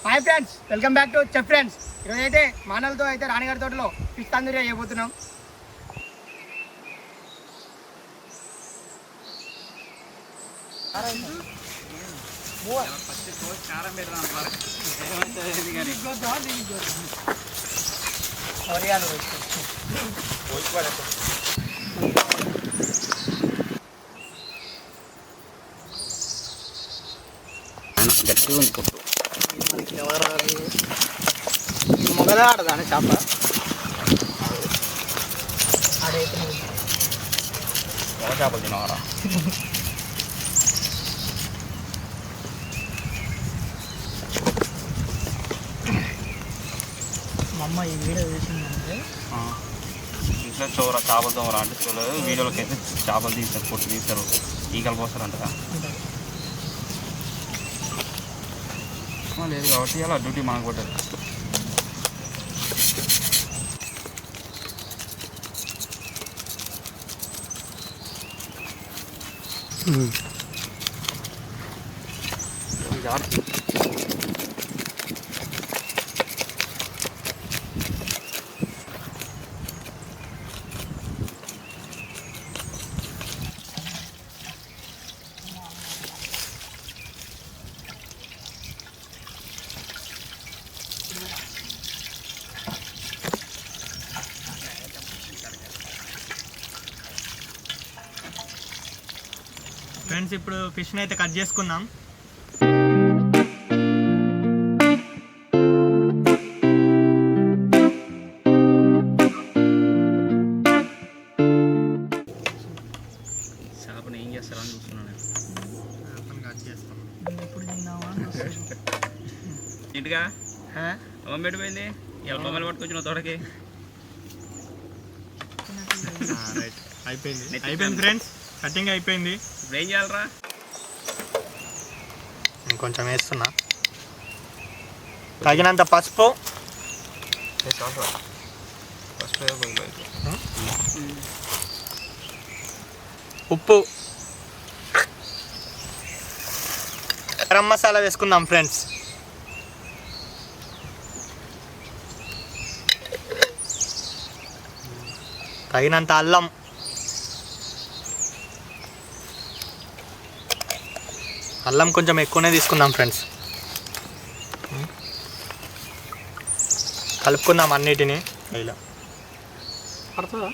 Hi friends, welcome back to chef friends. ఈరోజు అయితే మానవులతో అయితే రాణిగారి తోటలో ఫిష్ తందూరి చేయబోతున్నాం. గట్టిగా ఉంచుకుంటూ మొగదా ఆడదాని చేప చేపలు తినవరా. మా అమ్మ ఈ వీడియో చేసిందంటే ఇంట్లో చోర చేపలు తోమరా అంటే చూడలేదు. వీడియోలోకి అయితే చేపలు తీస్తారు, పొట్టు తీస్తారు, ఈగలు పోస్తారంట. లేదు కాబట్టి అలా డ్యూటీ మనకు పట్టదు. ఫ్రెండ్స్, ఇప్పుడు ఫిష్ని అయితే కట్ చేసుకుందాం. చేపని ఏం చేస్తారని చూస్తున్నాను. కట్ చేస్తాం. ఎప్పుడు తిన్నావా ఇంటిగా అమ్మ పెట్టిపోయింది. ఇలా బొమ్మలు పట్టుకొచ్చిన తోటకి అయిపోయింది ఫ్రెండ్స్, కటింగ్ అయిపోయింది. ఇప్పుడు ఏం చేయాలరా? ఇంకొంచెం వేస్తున్నా. తగినంత పసుపు, ఉప్పు, గరం మసాలా వేసుకుందాం ఫ్రెండ్స్. తగినంత అల్లం, అల్లం కొంచెం ఎక్కువనే తీసుకుందాం ఫ్రెండ్స్. కలుపుకుందాం అన్నిటినీ. ఇలా పడుతుందా?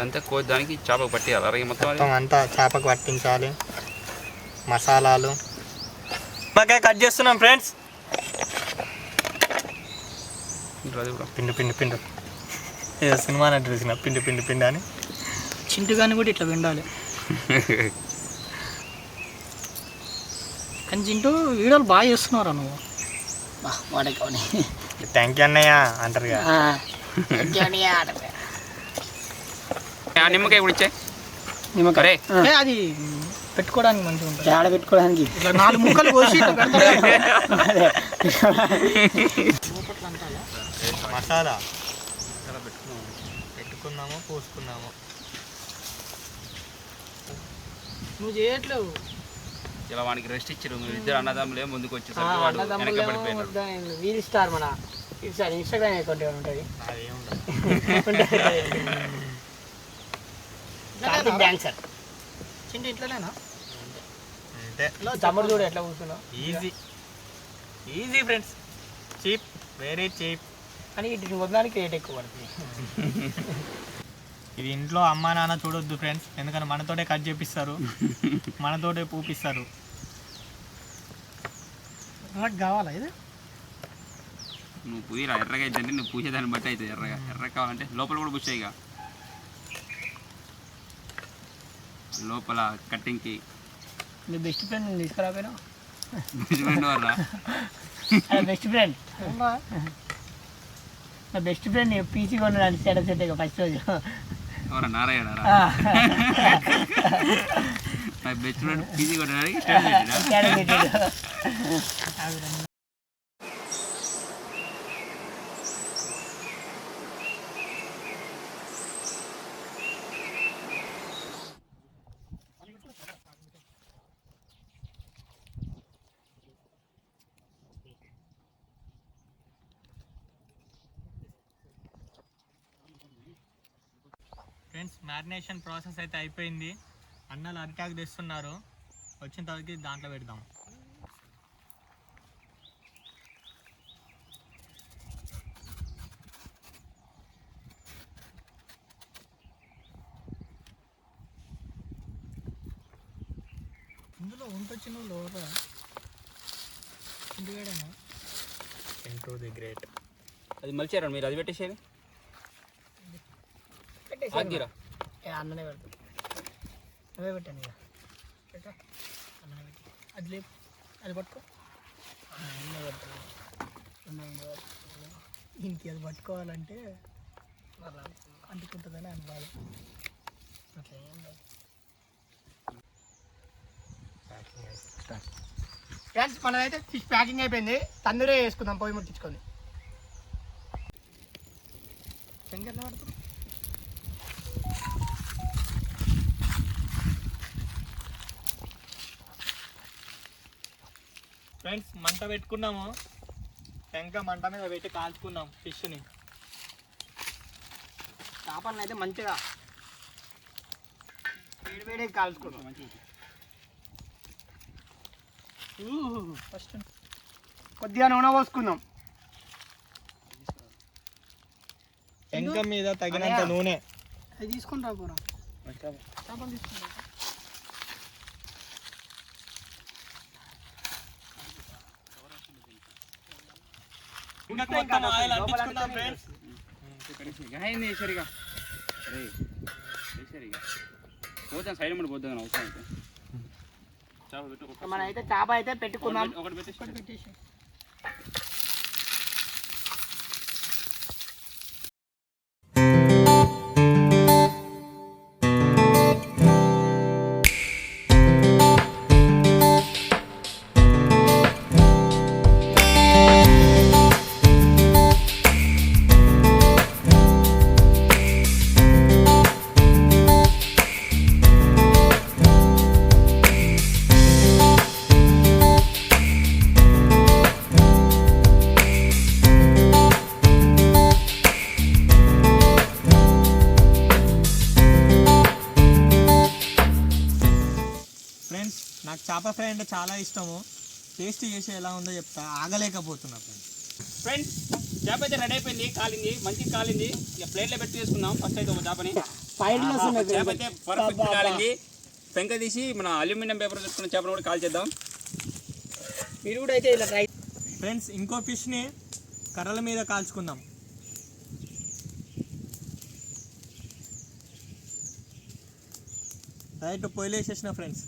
అంతా దానికి చేపకు పట్టేయాలి. అలాగే మొత్తం అంతా చేపకు పట్టించాలి. మసాలాలు నిమ్మకాయ కట్ చేస్తున్నాం ఫ్రెండ్స్. పిండి పిండి పిండి ఏదో సినిమా నటు చూసిన పిండి పిండి పిండి అని. చింటుగాని కూడా ఇట్లా పిండాలి. కానీ చింటూ వీడియోలు బాగా చేస్తున్నారా నువ్వు? వాడేకొని థ్యాంక్ యూ అన్నయ్య అంటారు కదా. నిమ్మకాయ కూడా ఇచ్చే. నిమ్మకాయ అది పెట్టుకోవడానికి మంచిగా ఉంటుంది. ఆడ పెట్టుకోవడానికి ఇట్లా 4 ముక్కలు కోసి మసాలా పెట్టుకున్నాము, పోసుకున్నాము. నువ్వు చేయట్లేవు. ఇలా వానికి రెస్ట్ ఇచ్చారు. మీరు ఇద్దరు అన్నదమ్ములే ముందుకు వచ్చేసరికి వాడు వెనక పడిపోయినాడు. వీల్ స్టార్ మన ఇన్స్టాగ్రామ్ అకౌంట్ ఏమైనా ఉంటుంది. డాన్సర్ చింటి ఇట్లనేనా? తమ్ముడు చూడు ఎట్లా కూర్చున్నావు. Easy easy friends, cheap, very cheap. కానీ వీటిని వదలడానికి రేట్ ఎక్కువ పడుతుంది. ఇది ఇంట్లో అమ్మా నాన్న చూడొద్దు ఫ్రెండ్స్, ఎందుకంటే మనతోటే కట్ చేపిస్తారు, మనతోటే పూపిస్తారు. కావాలా ఇది? నువ్వు పూయరా ఎర్రగా అయితే, నువ్వు పూసేదాన్ని బట్టి అవుతుంది. ఎర్రగా కావాలంటే లోపల కూడా పూసాయిగా. లోపల కట్టింగ్కి మీ బెస్ట్ ఫ్రెండ్ తీసుకురాపోయినా? బెస్ట్ ఫ్రెండ్ వర్రా, బెస్ట్ ఫ్రెండ్. నా బెస్ట్ ఫ్రెండ్ పీసీ కొన్నాడు స్టేటస్ అయితే ఫస్ట్ రోజు. ఎవరా నారాయణ? నా బెస్ట్ ఫ్రెండ్ పీసీ కొనడానికి ఫ్రెండ్స్ మ్యారినేషన్ ప్రాసెస్ అయితే అయిపోయింది. అన్నలు అరిటాకు తెస్తున్నారు, వచ్చిన తర్వాత దాంట్లో పెడదాం. ఇందులో ఉంటొచ్చిన లోరా ఇంటికాడేనా ఇంటూ ది గ్రేట్. అది మలిచారా మీరు? అది పెట్టేసేది ఆగిరా అన్ననే పెడతాం. అవే పెట్టాను ఇక పెట్టా అన్ననే పెట్టి అది లేపు, అది పట్టుకో. అన్న పెడతాను దీనికి. అది పట్టుకోవాలంటే అంటుకుంటుందని అని బాధ. అట్లా ఏం కాదు. ఫ్రెండ్స్ మనదైతే ఫిష్ ప్యాకింగ్ అయిపోయింది. తందూరే వేసుకుందాం పొయ్యి ముట్టించుకొని. శంకర్ పడుతుంది. ఫ్రెండ్స్ మంట పెట్టుకున్నాము, ఇంకా మంట మీద పెట్టి కాల్చుకున్నాం ఫిష్ని. చేపలను అయితే మంచిగా వేడి కాల్చుకున్నాం. మంచిగా ఫస్ట్ కొద్దిగా నూనె పోసుకుందాం. ఎంక మీద తగినంత నూనె. అది తీసుకుంటా కూర చేపలు తీసుకుంటా. Oil అంటించుకుందాం friends. సైడ్ మీద పోద్దాం అవసరం అయితే. మన అయితే చేప అయితే పెట్టుకుందాం. పెట్టేసి నాకు చేప ఫ్రై అంటే చాలా ఇష్టము. టేస్ట్ చేసి ఎలా ఉందో చెప్తా, ఆగలేకపోతున్నా ఫ్రెండ్స్. చేప అయితే రెడీ అయిపోయింది, కాలింది, మంచిగా కాలింది. ఇక ప్లేట్లో పెట్టి తీసుకుందాం. ఫస్ట్ అయితే ఒక చేపని చేప అయితే పర్ఫెక్ట్ కాలింది. పెంక తీసి మన అల్యూమినియం పేపర్ తీసుకున్న చేపను కూడా కాల్ చేద్దాం. మీరు కూడా అయితే ఇలా ట్రై. ఫ్రెండ్స్ ఇంకో ఫిష్ని కర్రల మీద కాల్చుకుందాం. రైట్ పొయ్యిలో వేసేసిన ఫ్రెండ్స్.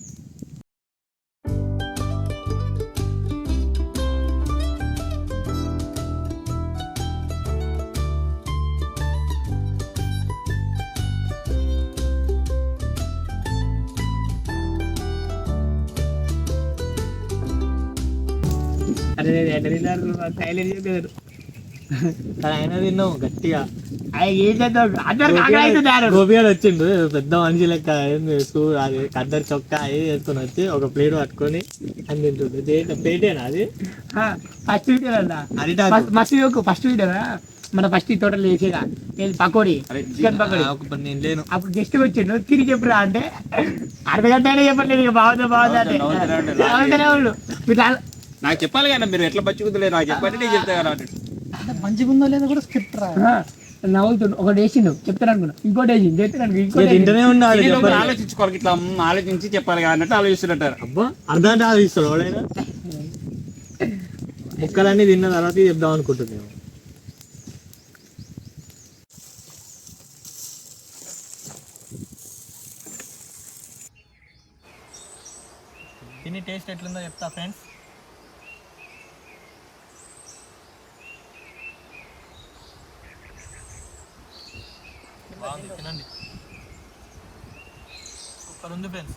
అరే ఎట్లా తిన్నారు? సైలెంట్ చెప్పారు ఆయన తిన్నాం గట్టిగా. గోపిగాడు వచ్చిండు పెద్ద మనిషి లెక్క, అది కద్దరు చొక్కా వేసుకొని వచ్చి ఒక ప్లేట్ పట్టుకొని అని తింటుండే. ప్లేటేనా అది? ఫస్ట్ వీడియో ఫస్ట్ వీడియో మన ఫస్ట్ తోటలు వేసేగా పకోడీ, చికెన్ పకోడీ. నేను లేను అప్పుడు గెస్ట్ వచ్చిండు. తిరిగి చెప్పురా అంటే అర్ధగంట అయినా చెప్పలేదు. ఇక బాగుందా బాగుందా అంటే వాళ్ళు నాకు చెప్పాలి కదా మీరు ఎట్లా పచ్చుకుంటలేదు. నాకు చెప్పండి, నేను చెప్తా కదా. మంచిగా ఉందో లేదో కూడా స్క్రిప్ట్ నవ్వుతుండు. ఒకటి వేసిండు చెప్తాను అనుకున్నా, ఇంకోటి వేసిండు చెప్తాను. ఇంకోటి ఉండాలి, ఆలోచించుకోవాలి. ఇట్లా ఆలోచించి చెప్పాలి కదా అన్నట్టు ఆలోచిస్తుంటారు. అబ్బా అర్థం ఆలోచిస్తాడు ఎవడైనా. ముక్కలన్నీ తిన్న తర్వాత చెప్దాం అనుకుంటున్నాము. తిని టేస్ట్ ఎట్లుందో చెప్తా ఫ్రెండ్స్. బాగుంది, తినండి. సూపర్ ఉంది ఫ్రెండ్స్.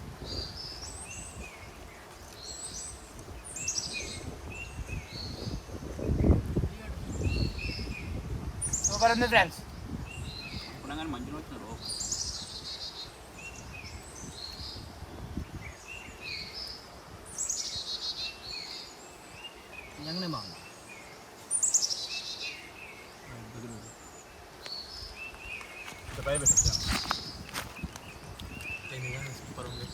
సూపర్ ఉంది ఫ్రెండ్స్. మంచిగా వస్తున్నారు. నిజంగానే బాగుంది. అయిపోయింది, సూపర్ ఉంది.